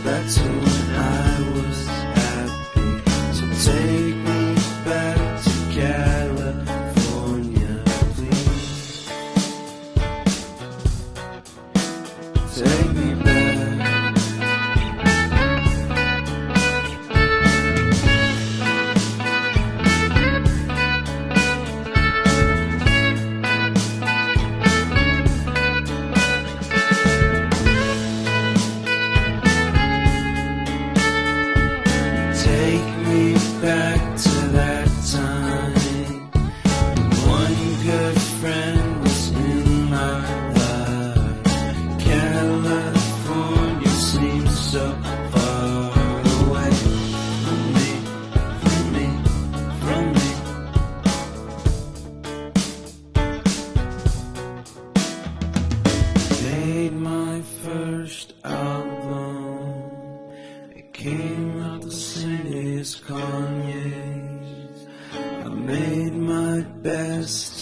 That's when I was happy. So take me back to California, please. Take me back. Take me back to that time. One good friend was in my life. California seems so far away from me, from me, from me. Made my first album. It came out the same day as Kanye's. I made my best